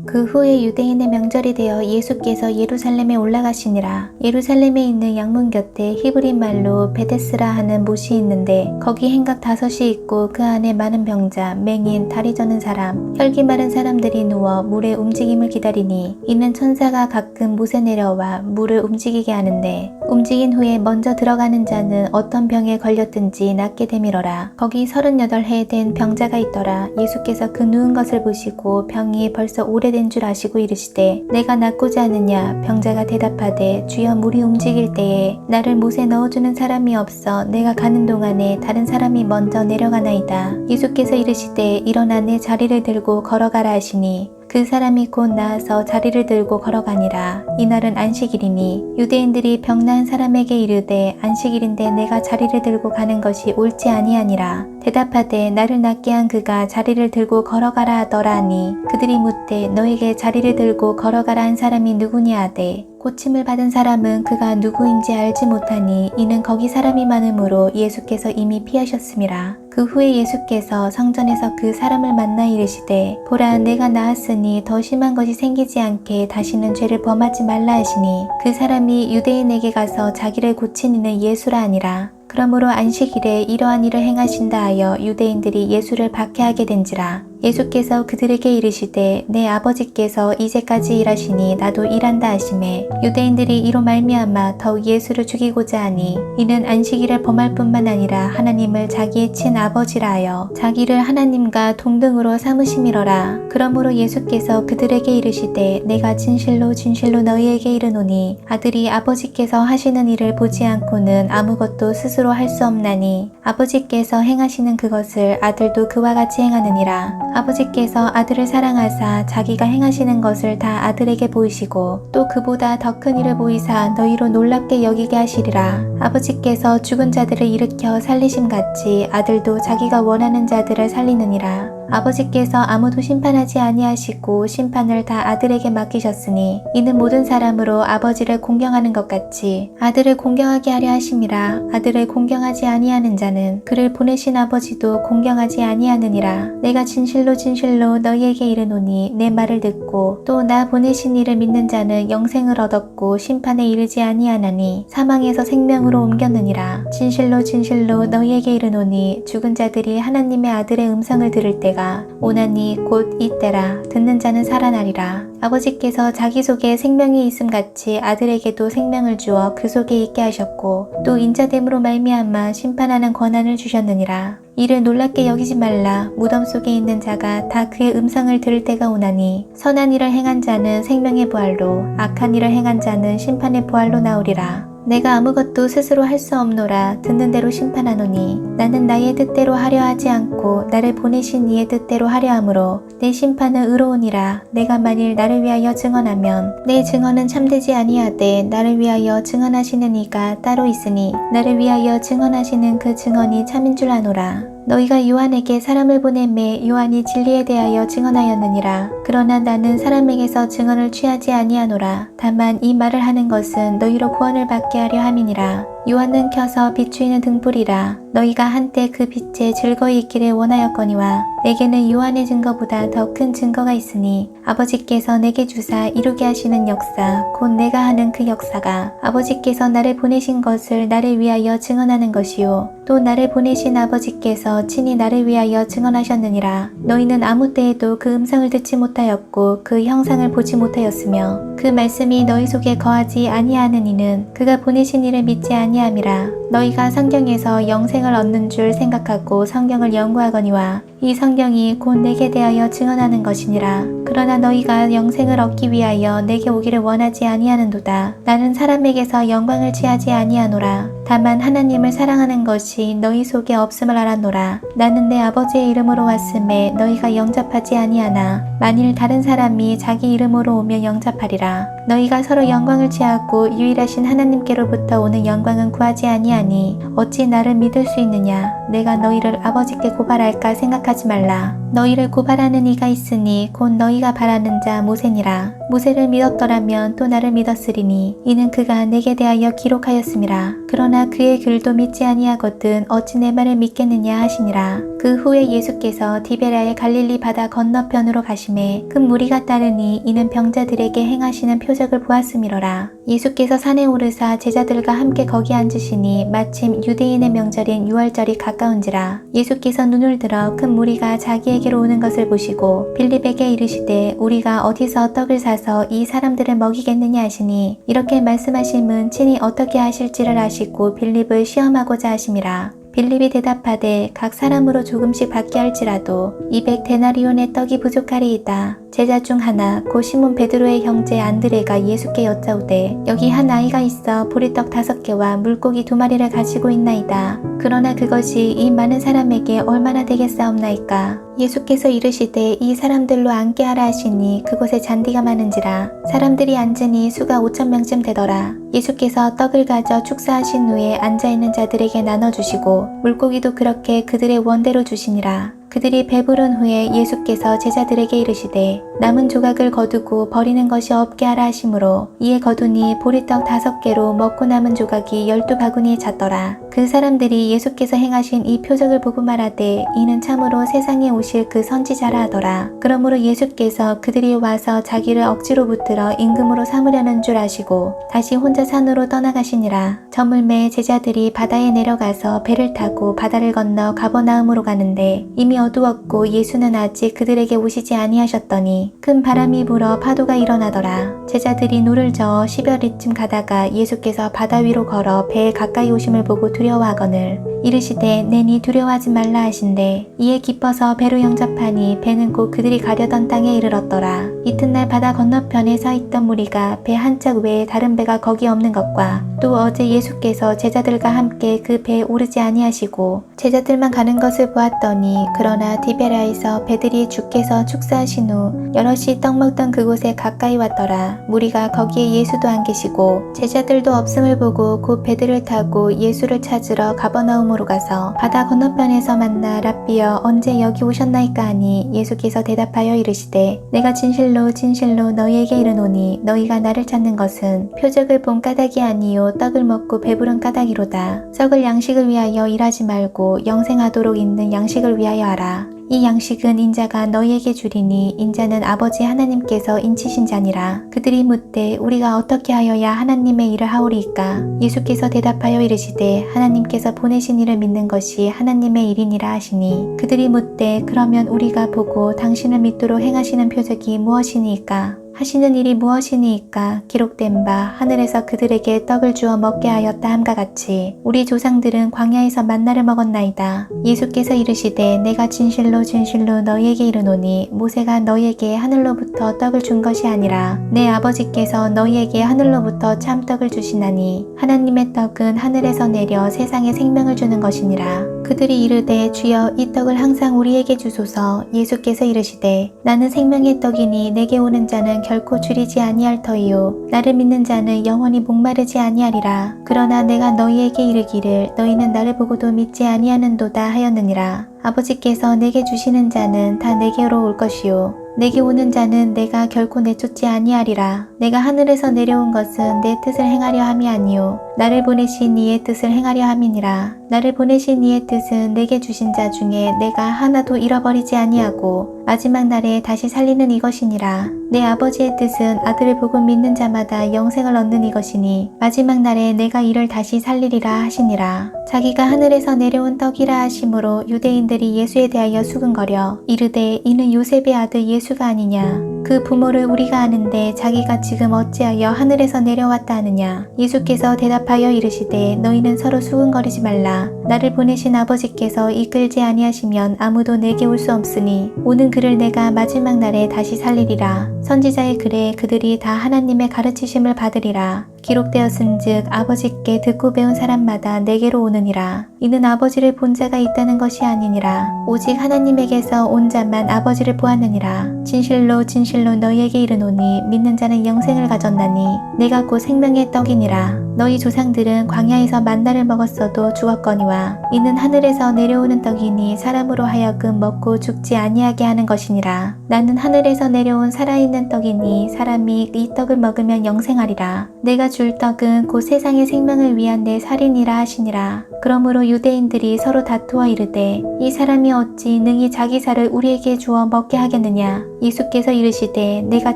그 후에 유대인의 명절이 되어 예수께서 예루살렘에 올라가시니라. 예루살렘에 있는 양문 곁에 히브리 말로 베데스라 하는 못이 있는데 거기 행각 5이 있고 그 안에 많은 병자, 맹인, 다리 저는 사람, 혈기 마른 사람들이 누워 물의 움직임을 기다리니 이는 천사가 가끔 못에 내려와 물을 움직이게 하는데 움직인 후에 먼저 들어가는 자는 어떤 병에 걸렸든지 낫게 되밀어라. 거기 38해 된 병자가 있더라. 예수께서 그 누운 것을 보시고 병이 벌써 오래된 줄 아시고 이르시되 내가 낫고자 하느냐. 병자가 대답하되 주여 물이 움직일 때에 나를 못에 넣어주는 사람이 없어 내가 가는 동안에 다른 사람이 먼저 내려가나이다. 예수께서 이르시되 일어나 내 자리를 들고 걸어가라 하시니 그 사람이 곧 나아서 자리를 들고 걸어가니라. 이날은 안식일이니 유대인들이 병 나은 사람에게 이르되 안식일인데 내가 자리를 들고 가는 것이 옳지 아니하니라. 대답하되 나를 낫게 한 그가 자리를 들고 걸어가라 하더라 하니 그들이 묻되 너에게 자리를 들고 걸어가라 한 사람이 누구냐 하되 고침을 받은 사람은 그가 누구인지 알지 못하니 이는 거기 사람이 많으므로 예수께서 이미 피하셨음이라. 그 후에 예수께서 성전에서 그 사람을 만나 이르시되 보라 내가 나았으니 더 심한 것이 생기지 않게 다시는 죄를 범하지 말라 하시니 그 사람이 유대인에게 가서 자기를 고친 이는 예수라 하니라. 그러므로 안식일에 이러한 일을 행하신다 하여 유대인들이 예수를 박해하게 된지라. 예수께서 그들에게 이르시되 내 아버지께서 이제까지 일하시니 나도 일한다 하시매 유대인들이 이로 말미암아 더욱 예수를 죽이고자 하니 이는 안식일을 범할 뿐만 아니라 하나님을 자기의 친아버지라 하여 자기를 하나님과 동등으로 삼으심이러라. 그러므로 예수께서 그들에게 이르시되 내가 진실로 진실로 너희에게 이르노니 아들이 아버지께서 하시는 일을 보지 않고는 아무것도 스스로 할 수 없나니 아버지께서 행하시는 그것을 아들도 그와 같이 행하느니라. 아버지께서 아들을 사랑하사 자기가 행하시는 것을 다 아들에게 보이시고 또 그보다 더 큰 일을 보이사 너희로 놀랍게 여기게 하시리라. 아버지께서 죽은 자들을 일으켜 살리심같이 아들도 자기가 원하는 자들을 살리느니라. 아버지께서 아무도 심판하지 아니하시고 심판을 다 아들에게 맡기셨으니 이는 모든 사람으로 아버지를 공경하는 것 같이 아들을 공경하게 하려 하심이라. 아들을 공경하지 아니하는 자는 그를 보내신 아버지도 공경하지 아니하느니라. 내가 진실로 진실로 너희에게 이르노니 내 말을 듣고 또 나 보내신 이를 믿는 자는 영생을 얻었고 심판에 이르지 아니하나니 사망에서 생명으로 옮겼느니라. 진실로 진실로 너희에게 이르노니 죽은 자들이 하나님의 아들의 음성을 들을 때가 오나니 곧 이때라. 듣는 자는 살아나리라. 아버지께서 자기 속에 생명이 있음같이 아들에게도 생명을 주어 그 속에 있게 하셨고 또 인자됨으로 말미암아 심판하는 권한을 주셨느니라. 이를 놀랍게 여기지 말라. 무덤 속에 있는 자가 다 그의 음성을 들을 때가 오나니 선한 일을 행한 자는 생명의 부활로 악한 일을 행한 자는 심판의 부활로 나오리라. 내가 아무것도 스스로 할 수 없노라. 듣는 대로 심판하노니 나는 나의 뜻대로 하려 하지 않고 나를 보내신 이의 뜻대로 하려 하므로 내 심판은 의로우니라. 내가 만일 나를 위하여 증언하면 내 증언은 참되지 아니하되 나를 위하여 증언하시는 이가 따로 있으니 나를 위하여 증언하시는 그 증언이 참인 줄 아노라. 너희가 요한에게 사람을 보내매 요한이 진리에 대하여 증언하였느니라. 그러나 나는 사람에게서 증언을 취하지 아니하노라. 다만 이 말을 하는 것은 너희로 구원을 받게 하려 함이니라. 요한은 켜서 비추이는 등불이라. 너희가 한때 그 빛에 즐거이 있기를 원하였거니와 내게는 요한의 증거보다 더 큰 증거가 있으니 아버지께서 내게 주사 이루게 하시는 역사 곧 내가 하는 그 역사가 아버지께서 나를 보내신 것을 나를 위하여 증언하는 것이요 또 나를 보내신 아버지께서 친히 나를 위하여 증언하셨느니라. 너희는 아무 때에도 그 음성을 듣지 못하였고 그 형상을 보지 못하였으며 그 말씀이 너희 속에 거하지 아니하는 이는 그가 보내신 이를 믿지 아니함이라. 너희가 성경에서 영생을 얻는 줄 생각하고 성경을 연구하거니와 이 성경이 곧 내게 대하여 증언하는 것이니라. 그러나 너희가 영생을 얻기 위하여 내게 오기를 원하지 아니하는도다. 나는 사람에게서 영광을 취하지 아니하노라. 다만 하나님을 사랑하는 것이 너희 속에 없음을 알았노라. 나는 내 아버지의 이름으로 왔음에 너희가 영접하지 아니하나 만일 다른 사람이 자기 이름으로 오면 영접하리라. 너희가 서로 영광을 취하고 유일하신 하나님께로부터 오는 영광은 구하지 아니하니 어찌 나를 믿을 수 있느냐. 내가 너희를 아버지께 고발할까 생각하지 말라. 너희를 고발하는 이가 있으니 곧 너희가 바라는 자 모세니라. 모세를 믿었더라면 또 나를 믿었으리니 이는 그가 내게 대하여 기록하였음이라. 그러나 그의 글도 믿지 아니하거든 어찌 내 말을 믿겠느냐 하시니라. 그 후에 예수께서 디베라의 갈릴리 바다 건너편으로 가심에 큰 무리가 따르니 이는 병자들에게 행하시는 표적을 보았음이로라. 예수께서 산에 오르사 제자들과 함께 거기 앉으시니 마침 유대인의 명절인 유월절이 가까운지라. 예수께서 눈을 들어 큰 무리가 자기에게로 오는 것을 보시고 빌립에게 이르시되 우리가 어디서 떡을 사서 이 사람들을 먹이겠느냐 하시니 이렇게 말씀하심은 친히 어떻게 하실지를 아시고 빌립을 시험하고자 하심이라. 빌립이 대답하되 각 사람으로 조금씩 받게 할지라도 200데나리온의 떡이 부족하리이다. 제자 중 하나 곧 시몬 베드로의 형제 안드레가 예수께 여짜오되 여기 한 아이가 있어 보리떡 5개와 물고기 2마리를 가지고 있나이다. 그러나 그것이 이 많은 사람에게 얼마나 되겠사옵나이까. 예수께서 이르시되 이 사람들로 앉게 하라 하시니 그곳에 잔디가 많은지라. 사람들이 앉으니 수가 5,000명쯤 되더라. 예수께서 떡을 가져 축사하신 후에 앉아있는 자들에게 나눠주시고 물고기도 그렇게 그들의 원대로 주시니라. 그들이 배부른 후에 예수께서 제자들에게 이르시되 남은 조각을 거두고 버리는 것이 없게 하라 하시므로 이에 거두니 보리떡 5개로 먹고 남은 조각이 12바구니에 찼더라. 그 사람들이 예수께서 행하신 이 표적을 보고 말하되 이는 참으로 세상에 오실 그 선지자라 하더라. 그러므로 예수께서 그들이 와서 자기를 억지로 붙들어 임금으로 삼으려는 줄 아시고 다시 혼자 산으로 떠나가시니라. 저물매 제자들이 바다에 내려가서 배를 타고 바다를 건너 가버나움으로 가는데 이미 어두웠고 예수는 아직 그들에게 오시지 아니하셨더니 큰 바람이 불어 파도가 일어나더라. 제자들이 노를 저어 10여리쯤 가다가 예수께서 바다 위로 걸어 배에 가까이 오심을 보고 두려워하거늘 이르시되 내니 두려워하지 말라 하신대 이에 기뻐서 배로 영접하니 배는 곧 그들이 가려던 땅에 이르렀더라. 이튿날 바다 건너편에 서 있던 무리가 배 한 척 외에 다른 배가 거기 없는 것과 또 어제 예수께서 제자들과 함께 그 배에 오르지 아니하시고 제자들만 가는 것을 보았더니 그러나 디베라에서 배들이 주께서 축사하신 후 여럿이 떡 먹던 그곳에 가까이 왔더라. 무리가 거기에 예수도 안 계시고 제자들도 없음을 보고 곧 배들을 타고 예수를 찾으러 가버나움으로 가서 바다 건너편에서 만나 랍비여 언제 여기 오셨나이까 하니 예수께서 대답하여 이르시되 내가 진실로 진실로 너희에게 이르노니 너희가 나를 찾는 것은 표적을 본 까닭이 아니요 떡을 먹고 배부른 까닭이로다. 썩을 양식을 위하여 일하지 말고 영생하도록 있는 양식을 위하여 하라. 이 양식은 인자가 너희에게 주리니 인자는 아버지 하나님께서 인치신 자니라. 그들이 묻되 우리가 어떻게 하여야 하나님의 일을 하오리이까. 예수께서 대답하여 이르시되 하나님께서 보내신 이를 믿는 것이 하나님의 일이니라 하시니 그들이 묻되 그러면 우리가 보고 당신을 믿도록 행하시는 표적이 무엇이니이까. 하시는 일이 무엇이니이까. 기록된 바 하늘에서 그들에게 떡을 주어 먹게 하였다 함과 같이 우리 조상들은 광야에서 만나를 먹었나이다. 예수께서 이르시되 내가 진실로 진실로 너희에게 이르노니 모세가 너희에게 하늘로부터 떡을 준 것이 아니라 내 아버지께서 너희에게 하늘로부터 참떡을 주시나니 하나님의 떡은 하늘에서 내려 세상에 생명을 주는 것이니라. 그들이 이르되 주여 이 떡을 항상 우리에게 주소서. 예수께서 이르시되 나는 생명의 떡이니 내게 오는 자는 결코 줄이지 아니할 터이요 나를 믿는 자는 영원히 목마르지 아니하리라. 그러나 내가 너희에게 이르기를 너희는 나를 보고도 믿지 아니하는도다 하였느니라. 아버지께서 내게 주시는 자는 다 내게로 올 것이요 내게 오는 자는 내가 결코 내쫓지 아니하리라. 내가 하늘에서 내려온 것은 내 뜻을 행하려 함이 아니요 나를 보내신 이의 뜻을 행하려 함이니라. 나를 보내신 이의 뜻은 내게 주신 자 중에 내가 하나도 잃어버리지 아니하고 마지막 날에 다시 살리는 이것이니라. 내 아버지의 뜻은 아들을 보고 믿는 자마다 영생을 얻는 이것이니 마지막 날에 내가 이를 다시 살리리라 하시니라. 자기가 하늘에서 내려온 떡이라 하심으로 유대인들이 예수에 대하여 수근거려 이르되 이는 요셉의 아들 예수가 아니냐. 그 부모를 우리가 아는데 자기가 지금 어찌하여 하늘에서 내려왔다 하느냐. 예수께서 대답하여 이르시되 너희는 서로 수근거리지 말라. 나를 보내신 아버지께서 이끌지 아니하시면 아무도 내게 올 수 없으니 오는 그를 내가 마지막 날에 다시 살리리라. 선지자의 글에 그들이 다 하나님의 가르치심을 받으리라. 기록되었은즉 아버지께 듣고 배운 사람마다 내게로 오느니라. 이는 아버지를 본 자가 있다는 것이 아니니라. 오직 하나님에게서 온 자만 아버지를 보았느니라. 진실로 진실로 너희에게 이르노니 믿는 자는 영생을 가졌나니 내가 곧 생명의 떡이니라. 너희 조상들은 광야에서 만나를 먹었어도 죽었거니와 이는 하늘에서 내려오는 떡이니 사람으로 하여금 먹고 죽지 아니하게 하는 것이니라. 나는 하늘에서 내려온 살아있는 떡이니 사람이 이 떡을 먹으면 영생하리라. 내가 줄 떡은 곧 세상의 생명을 위한 내 살이니라 하시니라. 그러므로 유대인들이 서로 다투어 이르되 이 사람이 어찌 능히 자기 살을 우리에게 주어 먹게 하겠느냐. 예수께서 이르시되 내가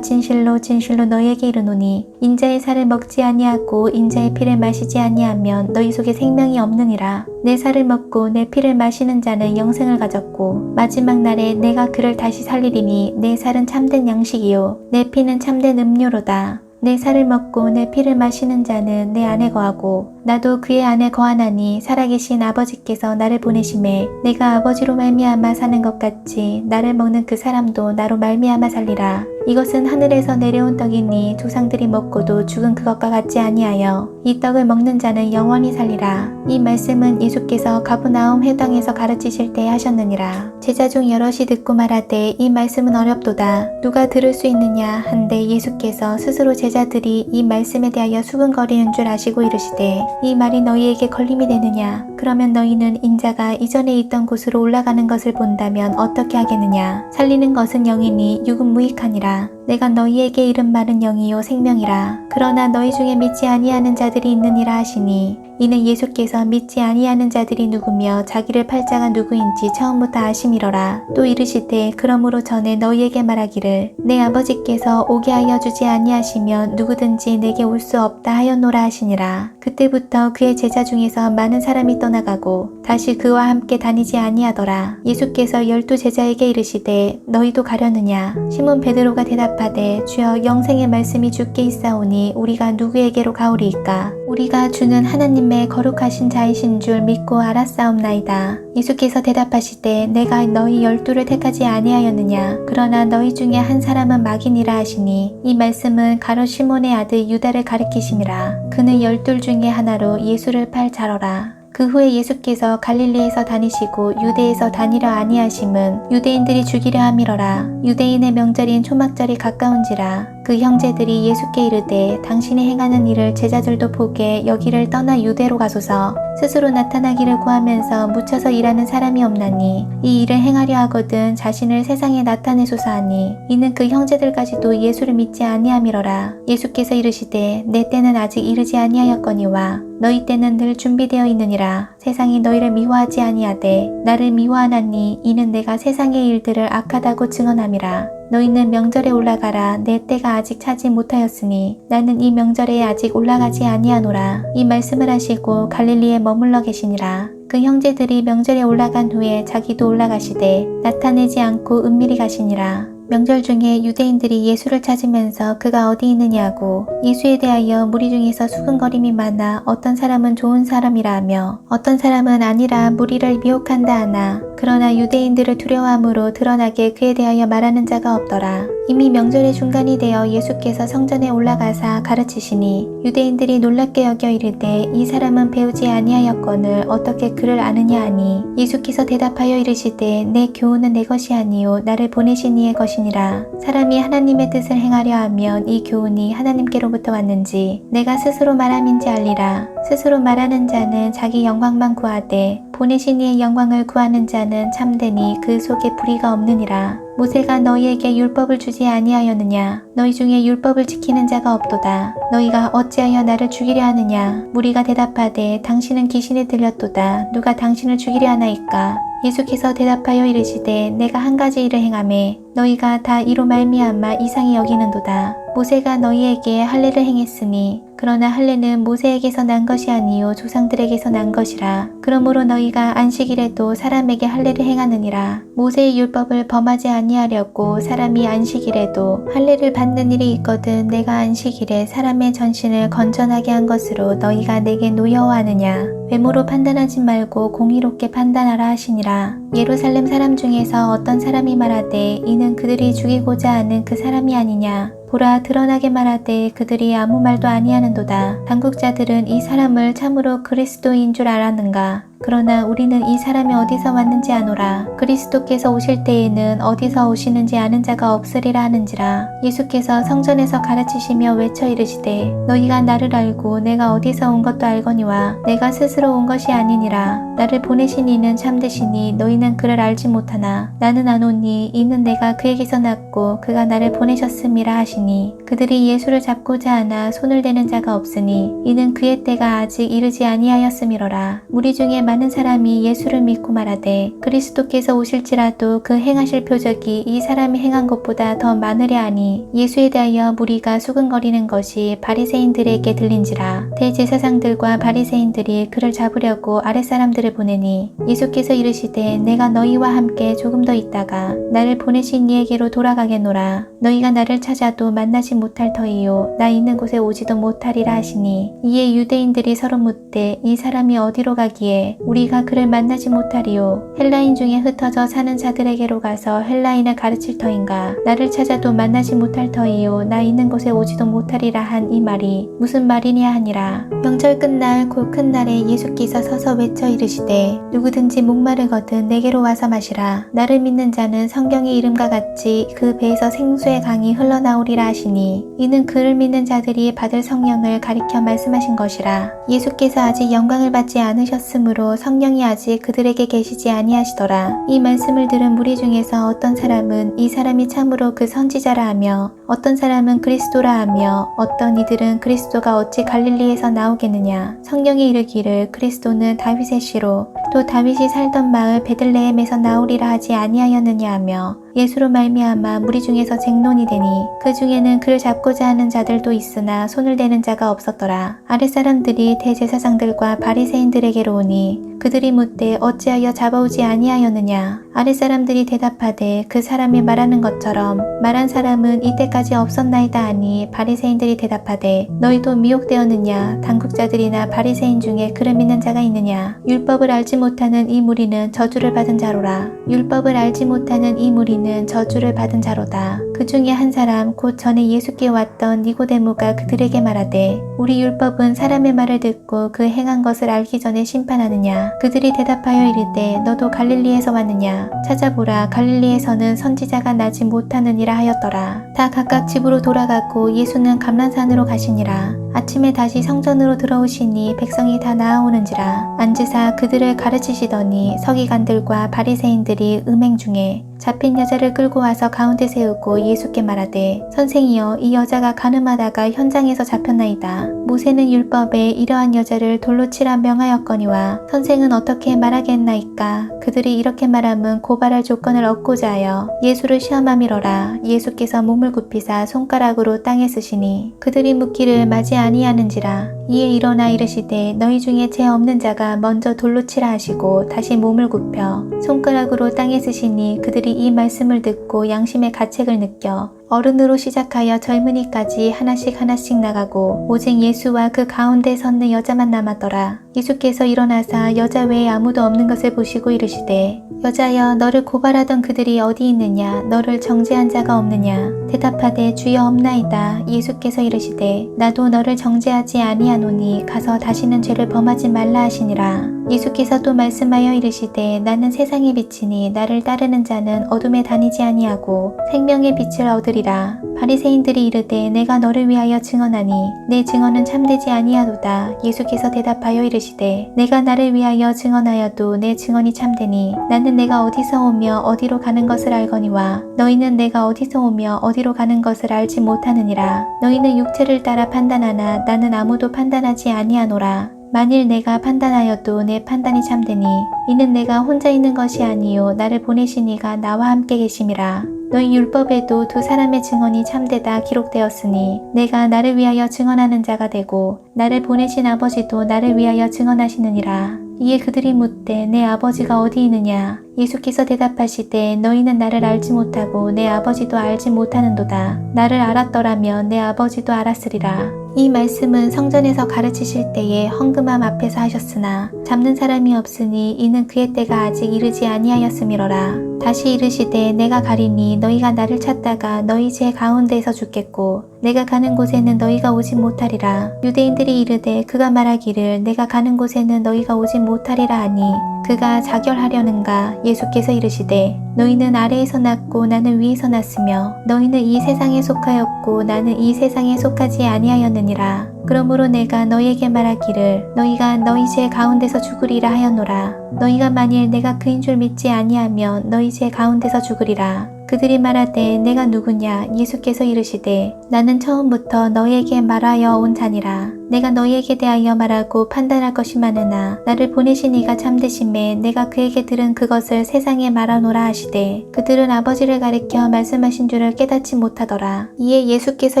진실로 진실로 너희에게 이르노니 인자의 살을 먹지 아니하고 인자의 피를 마시지 아니하면 너희 속에 생명이 없느니라. 내 살을 먹고 내 피를 마시는 자는 영생을 가졌고 마지막 날에 내가 그를 다시 살리리니 내 살은 참된 양식이요 내 피는 참된 음료로다. 내 살을 먹고 내 피를 마시는 자는 내 안에 거하고 나도 그의 안에 거하나니 살아계신 아버지께서 나를 보내심에 내가 아버지로 말미암아 사는 것 같이 나를 먹는 그 사람도 나로 말미암아 살리라. 이것은 하늘에서 내려온 떡이니 조상들이 먹고도 죽은 그것과 같지 아니하여 이 떡을 먹는 자는 영원히 살리라. 이 말씀은 예수께서 가브나움 회당에서 가르치실 때 하셨느니라. 제자 중 여럿이 듣고 말하되 이 말씀은 어렵도다. 누가 들을 수 있느냐 한데 예수께서 스스로 제자들이 이 말씀에 대하여 수근거리는 줄 아시고 이르시되 이 말이 너희에게 걸림이 되느냐. 그러면 너희는 인자가 이전에 있던 곳으로 올라가는 것을 본다면 어떻게 하겠느냐. 살리는 것은 영이니 육은 무익하니라. 내가 너희에게 이른 말은 영이요 생명이라. 그러나 너희 중에 믿지 아니하는 자들이 있느니라 하시니 이는 예수께서 믿지 아니하는 자들이 누구며 자기를 팔 자가 누구인지 처음부터 아심이러라. 또 이르시되 그러므로 전에 너희에게 말하기를 내 아버지께서 오게 하여 주지 아니하시면 누구든지 내게 올 수 없다 하였노라 하시니라. 그때부터 그의 제자 중에서 많은 사람이 떠나가고 다시 그와 함께 다니지 아니하더라. 예수께서 12 제자에게 이르시되 너희도 가려느냐. 시몬 베드로가 대답하되 주여 영생의 말씀이 주께 있사오니 우리가 누구에게로 가오리이까. 우리가 주는 하나님의 거룩하신 자이신 줄 믿고 알았사옵나이다. 예수께서 대답하시되 내가 너희 12를 택하지 아니하였느냐. 그러나 너희 중에 한 사람은 마귀니라 하시니 이 말씀은 가룟 시몬의 아들 유다를 가리키심이라. 그는 12 중에 하나로 예수를 팔 자러라. 그 후에 예수께서 갈릴리에서 다니시고 유대에서 다니려 아니하심은 유대인들이 죽이려 함이러라. 유대인의 명절인 초막절이 가까운지라. 그 형제들이 예수께 이르되 당신이 행하는 일을 제자들도 보게 여기를 떠나 유대로 가소서. 스스로 나타나기를 구하면서 묻혀서 일하는 사람이 없나니 이 일을 행하려 하거든 자신을 세상에 나타내소서 하니 이는 그 형제들까지도 예수를 믿지 아니함이러라. 예수께서 이르시되 내 때는 아직 이르지 아니하였거니와 너희 때는 늘 준비되어 있느니라. 세상이 너희를 미워하지 아니하되 나를 미워하나니 이는 내가 세상의 일들을 악하다고 증언함이라. 너희는 명절에 올라가라. 내 때가 아직 차지 못하였으니 나는 이 명절에 아직 올라가지 아니하노라. 이 말씀을 하시고 갈릴리에 머물러 계시니라. 그 형제들이 명절에 올라간 후에 자기도 올라가시되 나타내지 않고 은밀히 가시니라. 명절 중에 유대인들이 예수를 찾으면서 그가 어디 있느냐고 예수에 대하여 무리 중에서 수근거림이 많아 어떤 사람은 좋은 사람이라 하며 어떤 사람은 아니라 무리를 미혹한다 하나 그러나 유대인들을 두려워함으로 드러나게 그에 대하여 말하는 자가 없더라. 이미 명절의 중간이 되어 예수께서 성전에 올라가사 가르치시니 유대인들이 놀랍게 여겨 이르되 이 사람은 배우지 아니하였거늘 어떻게 그를 아느냐 하니 예수께서 대답하여 이르시되 내 교훈은 내 것이 아니요 나를 보내신 이의 것이니라. 사람이 하나님의 뜻을 행하려 하면 이 교훈이 하나님께로부터 왔는지 내가 스스로 말함인지 알리라. 스스로 말하는 자는 자기 영광만 구하되 보내신 이의 영광을 구하는 자는 참되니 그 속에 불의가 없느니라. 모세가 너희에게 율법을 주지 아니하였느냐. 너희 중에 율법을 지키는 자가 없도다. 너희가 어찌하여 나를 죽이려 하느냐. 무리가 대답하되 당신은 귀신에 들렸도다. 누가 당신을 죽이려 하나이까. 예수께서 대답하여 이르시되 내가 한 가지 일을 행하매 너희가 다 이로 말미암아 이상히 여기는도다. 모세가 너희에게 할례를 행했으니 그러나 할례는 모세에게서 난 것이 아니요 조상들에게서 난 것이라. 그러므로 너희가 안식일에도 사람에게 할례를 행하느니라. 모세의 율법을 범하지 아니하려고 사람이 안식일에도 할례를 받는 일이 있거든 내가 안식일에 사람의 전신을 건전하게 한 것으로 너희가 내게 노여워하느냐. 외모로 판단하지 말고 공의롭게 판단하라 하시니라. 예루살렘 사람 중에서 어떤 사람이 말하되 이는 그들이 죽이고자 하는 그 사람이 아니냐. 보라 드러나게 말하되 그들이 아무 말도 아니하는도다. 당국자들은 이 사람을 참으로 그리스도인 줄 알았는가? 그러나 우리는 이 사람이 어디서 왔는지 아노라. 그리스도께서 오실 때에는 어디서 오시는지 아는 자가 없으리라 하는지라. 예수께서 성전에서 가르치시며 외쳐 이르시되 너희가 나를 알고 내가 어디서 온 것도 알거니와 내가 스스로 온 것이 아니니라. 나를 보내신 이는 참되시니 너희는 그를 알지 못하나 나는 아노니 이는 내가 그에게서 났고 그가 나를 보내셨음이라 하시니 그들이 예수를 잡고자 하나 손을 대는 자가 없으니 이는 그의 때가 아직 이르지 아니하였음이로라. 무리 중에 많은 사람이 예수를 믿고 말하되 그리스도께서 오실지라도 그 행하실 표적이 이 사람이 행한 것보다 더 많으랴 하니 예수에 대하여 무리가 수근거리는 것이 바리새인들에게 들린지라. 대제사장들과 바리새인들이 그를 잡으려고 아랫사람들을 보내니 예수께서 이르시되 내가 너희와 함께 조금 더 있다가 나를 보내신 이에게로 돌아가겠노라. 너희가 나를 찾아도 만나지 못할 터이요 나 있는 곳에 오지도 못하리라 하시니 이에 유대인들이 서로 묻되 이 사람이 어디로 가기에 우리가 그를 만나지 못하리요. 헬라인 중에 흩어져 사는 자들에게로 가서 헬라인을 가르칠 터인가? 나를 찾아도 만나지 못할 터이요 나 있는 곳에 오지도 못하리라 한 이 말이 무슨 말이냐 하니라. 명절 끝날 곧 큰 날에 예수께서 서서 외쳐 이르시되 누구든지 목마르거든 내게로 와서 마시라. 나를 믿는 자는 성경의 이름과 같이 그 배에서 생수의 강이 흘러나오리라 하시니 이는 그를 믿는 자들이 받을 성령을 가리켜 말씀하신 것이라. 예수께서 아직 영광을 받지 않으셨으므로 성령이 아직 그들에게 계시지 아니하시더라. 이 말씀을 들은 무리 중에서 어떤 사람은 이 사람이 참으로 그 선지자라 하며 어떤 사람은 그리스도라 하며 어떤 이들은 그리스도가 어찌 갈릴리에서 나오겠느냐. 성령이 이르기를 그리스도는 다윗의 씨로 또 다윗이 살던 마을 베들레헴에서 나오리라 하지 아니하였느냐 하며 예수로 말미암아 무리 중에서 쟁론이 되니 그 중에는 그를 잡고자 하는 자들도 있으나 손을 대는 자가 없었더라. 아랫사람들이 대제사장들과 바리새인들에게로 오니 그들이 묻되 어찌하여 잡아오지 아니하였느냐. 아랫사람들이 대답하되 그 사람이 말하는 것처럼 말한 사람은 이때까지 없었나이다 하니 바리새인들이 대답하되 너희도 미혹되었느냐. 당국자들이나 바리새인 중에 그를 믿는 자가 있느냐. 율법을 알지 못하는 이 무리는 저주를 받은 자로라. 율법을 알지 못하는 이 무리는 저주를 받은 자로다. 그 중에 한 사람 곧 전에 예수께 왔던 니고데모가 그들에게 말하되 우리 율법은 사람의 말을 듣고 그 행한 것을 알기 전에 심판하느냐. 그들이 대답하여 이르되 너도 갈릴리에서 왔느냐. 찾아보라 갈릴리에서는 선지자가 나지 못하느니라 하였더라. 다 각각 집으로 돌아가고 예수는 감람산으로 가시니라. 아침에 다시 성전으로 들어오시니 백성이 다 나아오는지라. 앉으사 그들을 가르치시더니 서기관들과 바리새인들이 음행 중에 잡힌 여자를 끌고 와서 가운데 세우고 예수께 말하되 선생이여 이 여자가 간음하다가 현장에서 잡혔나이다. 모세는 율법에 이러한 여자를 돌로 치라 명하였거니와 선생은 어떻게 말하겠나이까. 그들이 이렇게 말함은 고발할 조건을 얻고자 하여 예수를 시험함이로라. 예수께서 몸을 굽히사 손가락으로 땅에 쓰시니 그들이 묻기를 맞이 아니하는지라. 이에 일어나 이르시되 너희 중에 죄 없는 자가 먼저 돌로 치라 하시고 다시 몸을 굽혀 손가락으로 땅에 쓰시니 그들이 이 말씀을 듣고 양심의 가책을 느껴 어른으로 시작하여 젊은이까지 하나씩 나가고 오직 예수와 그 가운데 섰는 여자만 남았더라. 예수께서 일어나사 여자 외에 아무도 없는 것을 보시고 이르시되 여자여 너를 고발하던 그들이 어디 있느냐. 너를 정죄한 자가 없느냐. 대답하되 주여 없나이다. 예수께서 이르시되 나도 너를 정죄하지 아니하노니 가서 다시는 죄를 범하지 말라 하시니라. 예수께서 또 말씀하여 이르시되 나는 세상의 빛이니 나를 따르는 자는 어둠에 다니지 아니하고 생명의 빛을 얻으리라. 바리새인들이 이르되 내가 너를 위하여 증언하니 내 증언은 참되지 아니하도다. 예수께서 대답하여 이르시되 내가 나를 위하여 증언하여도 내 증언이 참되니 나는 내가 어디서 오며 어디로 가는 것을 알거니와 너희는 내가 어디서 오며 어디로 가는 것을 알지 못하느니라. 너희는 육체를 따라 판단하나 나는 아무도 판단하지 아니하노라. 만일 내가 판단하여도 내 판단이 참되니 이는 내가 혼자 있는 것이 아니요 나를 보내신 이가 나와 함께 계심이라. 너희 율법에도 두 사람의 증언이 참되다 기록되었으니 내가 나를 위하여 증언하는 자가 되고 나를 보내신 아버지도 나를 위하여 증언하시느니라. 이에 그들이 묻되 내 아버지가 어디 있느냐. 예수께서 대답하시되 너희는 나를 알지 못하고 내 아버지도 알지 못하는도다. 나를 알았더라면 내 아버지도 알았으리라. 이 말씀은 성전에서 가르치실 때에 헌금함 앞에서 하셨으나 잡는 사람이 없으니 이는 그의 때가 아직 이르지 아니하였음이로라. 다시 이르시되 내가 가리니 너희가 나를 찾다가 너희 제 가운데에서 죽겠고 내가 가는 곳에는 너희가 오지 못하리라. 유대인들이 이르되 그가 말하기를 내가 가는 곳에는 너희가 오지 못하리라 하니 그가 자결하려는가. 예수께서 이르시되 너희는 아래에서 났고 나는 위에서 났으며 너희는 이 세상에 속하였고 나는 이 세상에 속하지 아니하였느니라. 그러므로 내가 너희에게 말하기를 너희가 너희 제 가운데서 죽으리라 하였노라. 너희가 만일 내가 그인 줄 믿지 아니하면 너희 제 가운데서 죽으리라. 그들이 말하되 내가 누구냐. 예수께서 이르시되 나는 처음부터 너희에게 말하여 온 자니라. 내가 너희에게 대하여 말하고 판단할 것이 많으나 나를 보내신 이가 참되심에 내가 그에게 들은 그것을 세상에 말하노라 하시되 그들은 아버지를 가리켜 말씀하신 줄을 깨닫지 못하더라. 이에 예수께서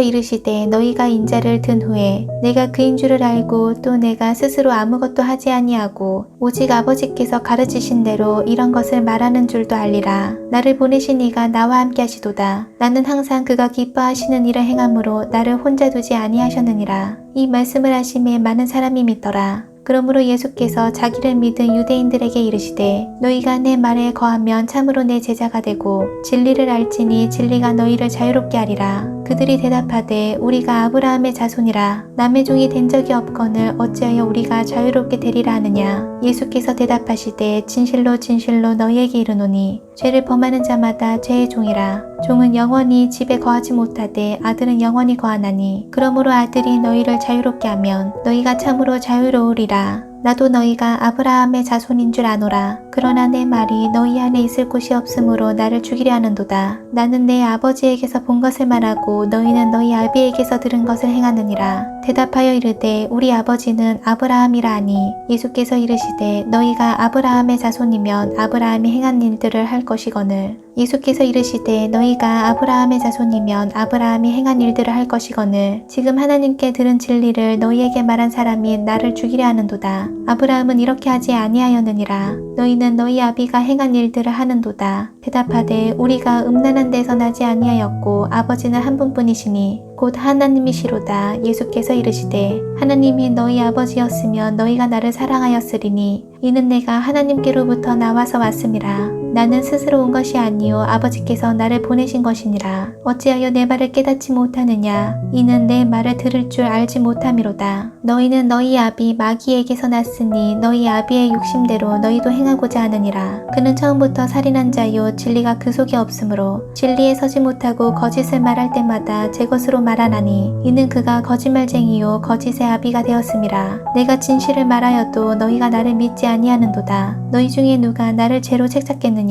이르시되 너희가 인자를 든 후에 내가 그인 줄을 알고 또 내가 스스로 아무것도 하지 아니하고 오직 아버지께서 가르치신 대로 이런 것을 말하는 줄도 알리라. 나를 보내신 이가 나와 함께 하시도다. 나는 항상 그가 기뻐하시는 일을 행함으로 나를 혼자 두지 아니하셨느니라. 이 말씀을 하심에 많은 사람이 믿더라. 그러므로 예수께서 자기를 믿은 유대인들에게 이르시되 너희가 내 말에 거하면 참으로 내 제자가 되고 진리를 알지니 진리가 너희를 자유롭게 하리라. 그들이 대답하되 우리가 아브라함의 자손이라 남의 종이 된 적이 없거늘 어찌하여 우리가 자유롭게 되리라 하느냐. 예수께서 대답하시되 진실로 진실로 너희에게 이르노니 죄를 범하는 자마다 죄의 종이라. 종은 영원히 집에 거하지 못하되 아들은 영원히 거하나니 그러므로 아들이 너희를 자유롭게 하면 너희가 참으로 자유로우리라. 나도 너희가 아브라함의 자손인 줄 아노라. 그러나 내 말이 너희 안에 있을 곳이 없으므로 나를 죽이려 하는도다. 나는 내 아버지에게서 본 것을 말하고 너희는 너희 아비에게서 들은 것을 행하느니라. 대답하여 이르되 우리 아버지는 아브라함이라 하니 예수께서 이르시되 너희가 아브라함의 자손이면 아브라함이 행한 일들을 할 것이거늘. 예수께서 이르시되 너희가 아브라함의 자손이면 아브라함이 행한 일들을 할 것이거늘. 지금 하나님께 들은 진리를 너희에게 말한 사람이 나를 죽이려 하는도다. 아브라함은 이렇게 하지 아니하였느니라. 너희는 너희 아비가 행한 일들을 하는도다. 대답하되 우리가 음란한 데서 나지 아니하였고 아버지는 한 분뿐이시니 곧 하나님이시로다. 예수께서 이르시되 하나님이 너희 아버지였으면 너희가 나를 사랑하였으리니 이는 내가 하나님께로부터 나와서 왔음이라. 나는 스스로 온 것이 아니요 아버지께서 나를 보내신 것이니라. 어찌하여 내 말을 깨닫지 못하느냐. 이는 내 말을 들을 줄 알지 못함이로다. 너희는 너희 아비 마귀에게서 났으니 너희 아비의 욕심대로 너희도 행하고자 하느니라. 그는 처음부터 살인한 자요 진리가 그 속에 없으므로 진리에 서지 못하고 거짓을 말할 때마다 제 것으로 말하나니 이는 그가 거짓말쟁이요 거짓의 아비가 되었음이라. 내가 진실을 말하여도 너희가 나를 믿지 아니하는도다. 너희 중에 누가 나를 죄로 책잡겠느냐.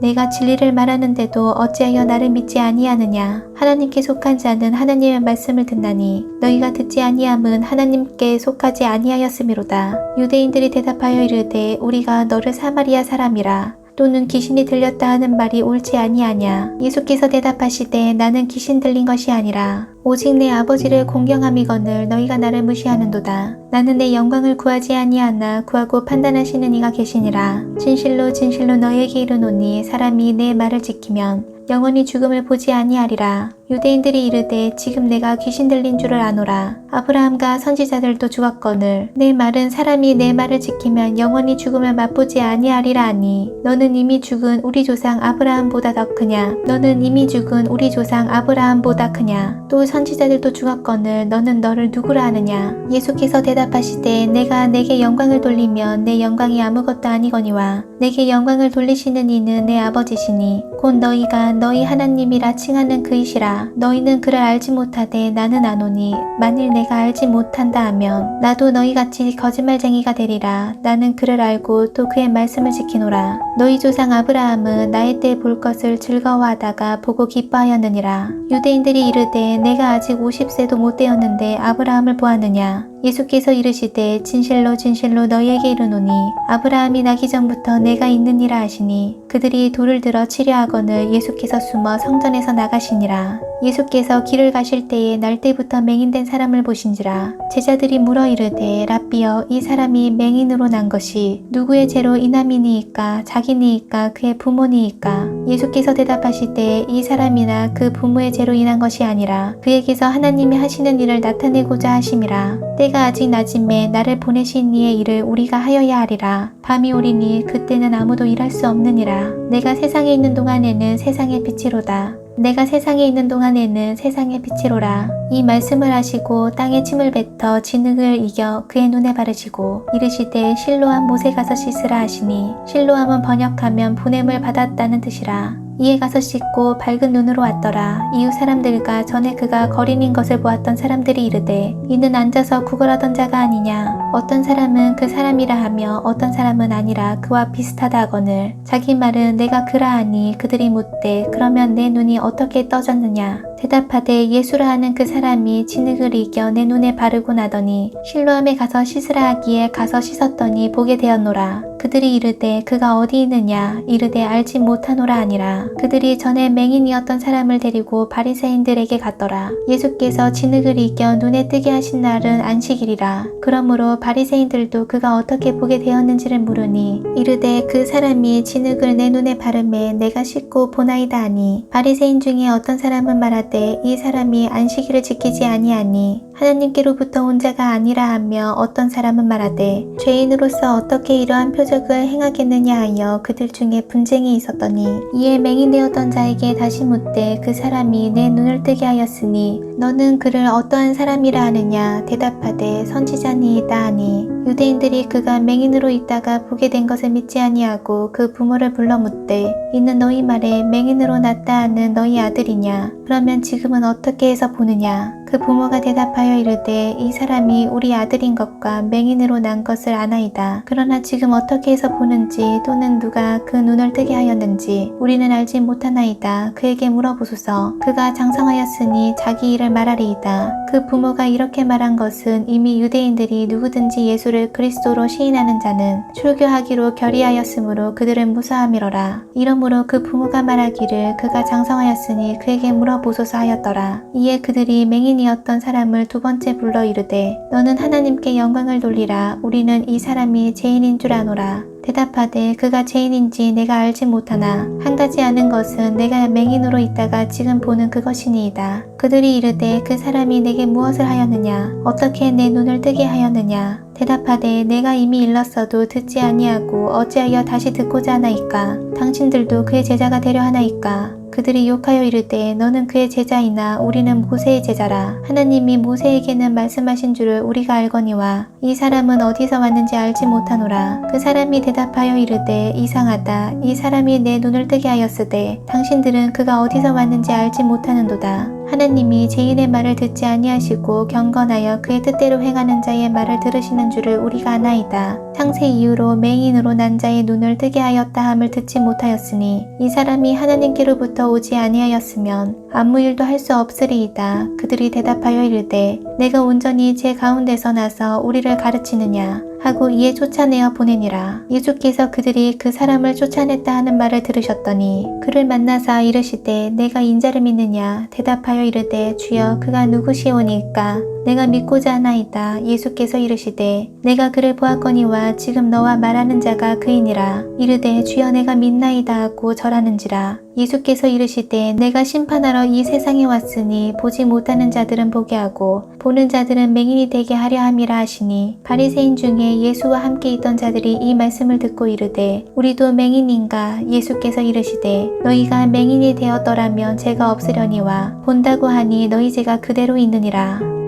내가 진리를 말하는데도 어찌하여 나를 믿지 아니하느냐. 하나님께 속한 자는 하나님의 말씀을 듣나니 너희가 듣지 아니함은 하나님께 속하지 아니하였음이로다. 유대인들이 대답하여 이르되 우리가 너를 사마리아 사람이라 또는 귀신이 들렸다 하는 말이 옳지 아니하냐. 예수께서 대답하시되 나는 귀신 들린 것이 아니라 오직 내 아버지를 공경함이거늘 너희가 나를 무시하는도다. 나는 내 영광을 구하지 아니하나 구하고 판단하시는 이가 계시니라. 진실로 진실로 너희에게 이르노니 사람이 내 말을 지키면 영원히 죽음을 보지 아니하리라. 유대인들이 이르되 지금 내가 귀신 들린 줄을 아노라. 아브라함과 선지자들도 죽었거늘 내 말은 사람이 내 말을 지키면 영원히 죽음을 맛보지 아니하리라 하니 너는 이미 죽은 우리 조상 아브라함보다 더 크냐. 너는 이미 죽은 우리 조상 아브라함보다 크냐. 또 선지자들도 죽었거늘 너는 너를 누구라 하느냐. 예수께서 대답하시되 내가 내게 영광을 돌리면 내 영광이 아무것도 아니거니와 내게 영광을 돌리시는 이는 내 아버지시니 곧 너희가 너희 하나님이라 칭하는 그이시라. 너희는 그를 알지 못하되 나는 아노니 만일 내가 알지 못한다 하면 나도 너희같이 거짓말쟁이가 되리라. 나는 그를 알고 또 그의 말씀을 지키노라. 너희 조상 아브라함은 나의 때 볼 것을 즐거워하다가 보고 기뻐하였느니라. 유대인들이 이르되 내가 아직 50세도 못 되었는데 아브라함을 보았느냐. 예수께서 이르시되 진실로 진실로 너희에게 이르노니 아브라함이 나기 전부터 내가 있느니라 하시니 그들이 돌을 들어 치려 하거늘 예수께서 숨어 성전에서 나가시니라. 예수께서 길을 가실 때에 날 때부터 맹인된 사람을 보신지라. 제자들이 물어 이르되 랍비여 이 사람이 맹인으로 난 것이 누구의 죄로 인함이니이까 자기니이까 그의 부모니이까. 예수께서 대답하시되 이 사람이나 그 부모의 죄로 인한 것이 아니라 그에게서 하나님이 하시는 일을 나타내고자 하심이라. 때가 아직 낮음에 나를 보내신 이의 일을 우리가 하여야 하리라. 밤이 오리니 그때는 아무도 일할 수 없느니라. 내가 세상에 있는 동안에는 세상의 빛이로다. 내가 세상에 있는 동안에는 세상의 빛이로라. 이 말씀을 하시고 땅에 침을 뱉어 진흙을 이겨 그의 눈에 바르시고 이르시되 실로암 못에 가서 씻으라 하시니 실로암은 번역하면 보냄을 받았다는 뜻이라. 이에 가서 씻고 밝은 눈으로 왔더라. 이웃 사람들과 전에 그가 거린인 것을 보았던 사람들이 이르되 이는 앉아서 구걸하던 자가 아니냐. 어떤 사람은 그 사람이라 하며 어떤 사람은 아니라 그와 비슷하다 하거늘 자기 말은 내가 그라 하니 그들이 묻되 그러면 내 눈이 어떻게 떠졌느냐. 대답하되 예수라 하는 그 사람이 진흙을 이겨 내 눈에 바르고 나더니 실로암에 가서 씻으라 하기에 가서 씻었더니 보게 되었노라. 그들이 이르되 그가 어디 있느냐. 이르되 알지 못하노라 하니라. 그들이 전에 맹인이었던 사람을 데리고 바리새인들에게 갔더라. 예수께서 진흙을 이겨 눈에 뜨게 하신 날은 안식일이라. 그러므로 바리새인들도 그가 어떻게 보게 되었는지를 물으니 이르되 그 사람이 진흙을 내 눈에 바르매 내가 씻고 보나이다 하니 바리새인 중에 어떤 사람은 말하되 이 사람이 안식일을 지키지 아니하니 하나님께로부터 온 자가 아니라 하며 어떤 사람은 말하되 죄인으로서 어떻게 이러한 표적을 행하겠느냐 하여 그들 중에 분쟁이 있었더니 이에 맹인되었던 자에게 다시 묻되 그 사람이 내 눈을 뜨게 하였으니 너는 그를 어떠한 사람이라 하느냐. 대답하되 선지자니이다 하니 유대인들이 그가 맹인으로 있다가 보게 된 것을 믿지 아니하고 그 부모를 불러 묻되 이는 너희 말에 맹인으로 났다 하는 너희 아들이냐. 그러면 지금은 어떻게 해서 보느냐. 그 부모가 대답하여 이르되 이 사람이 우리 아들인 것과 맹인으로 난 것을 아나이다. 그러나 지금 어떻게 해서 보는지 또는 누가 그 눈을 뜨게 하였는지 우리는 알지 못하나이다. 그에게 물어보소서. 그가 장성하였으니 자기 일을 말하리이다. 그 부모가 이렇게 말한 것은 이미 유대인들이 누구든지 예수를 그리스도로 시인하는 자는 출교하기로 결의하였으므로 그들을 무사함이로라. 이러므로 그 부모가 말하기를 그가 장성하였으니 그에게 물어보소서 하였더라. 이에 그들이 맹인이었던 사람을 두 번째 불러 이르되 너는 하나님께 영광을 돌리라. 우리는 이 사람이 죄인인 줄 아노라. 대답하되 그가 죄인인지 내가 알지 못하나 한 가지 아는 것은 내가 맹인으로 있다가 지금 보는 그것이니이다. 그들이 이르되 그 사람이 내게 무엇을 하였느냐. 어떻게 내 눈을 뜨게 하였느냐. 대답하되 내가 이미 일렀어도 듣지 아니하고 어찌하여 다시 듣고자 하나이까. 당신들도 그의 제자가 되려 하나이까. 그들이 욕하여 이르되 너는 그의 제자이나 우리는 모세의 제자라. 하나님이 모세에게는 말씀하신 줄을 우리가 알거니와 이 사람은 어디서 왔는지 알지 못하노라. 그 사람이 대답하여 이르되 이상하다. 이 사람이 내 눈을 뜨게 하였으되 당신들은 그가 어디서 왔는지 알지 못하는도다. 하나님이 죄인의 말을 듣지 아니하시고 경건하여 그의 뜻대로 행하는 자의 말을 들으시는 줄을 우리가 아나이다. 창세 이후로 맹인으로 난 자의 눈을 뜨게 하였다 함을 듣지 못하였으니 이 사람이 하나님께로부터 오지 아니하였으면 아무 일도 할 수 없으리이다. 그들이 대답하여 이르되 내가 온전히 제 가운데서 나서 우리를 가르치느냐 하고 이에 쫓아내어 보내니라. 예수께서 그들이 그 사람을 쫓아냈다 하는 말을 들으셨더니 그를 만나사 이르시되 내가 인자를 믿느냐. 대답하여 이르되 주여 그가 누구시오니까 내가 믿고자 하나이다. 예수께서 이르시되 내가 그를 보았거니와 지금 너와 말하는 자가 그이니라. 이르되 주여 내가 믿나이다 하고 절하는지라. 예수께서 이르시되 내가 심판하러 이 세상에 왔으니 보지 못하는 자들은 보게 하고 보는 자들은 맹인이 되게 하려 함이라 하시니 바리새인 중에 예수와 함께 있던 자들이 이 말씀을 듣고 이르되 우리도 맹인인가. 예수께서 이르시되 너희가 맹인이 되었더라면 죄가 없으려니와 본다고 하니 너희 죄가 그대로 있느니라.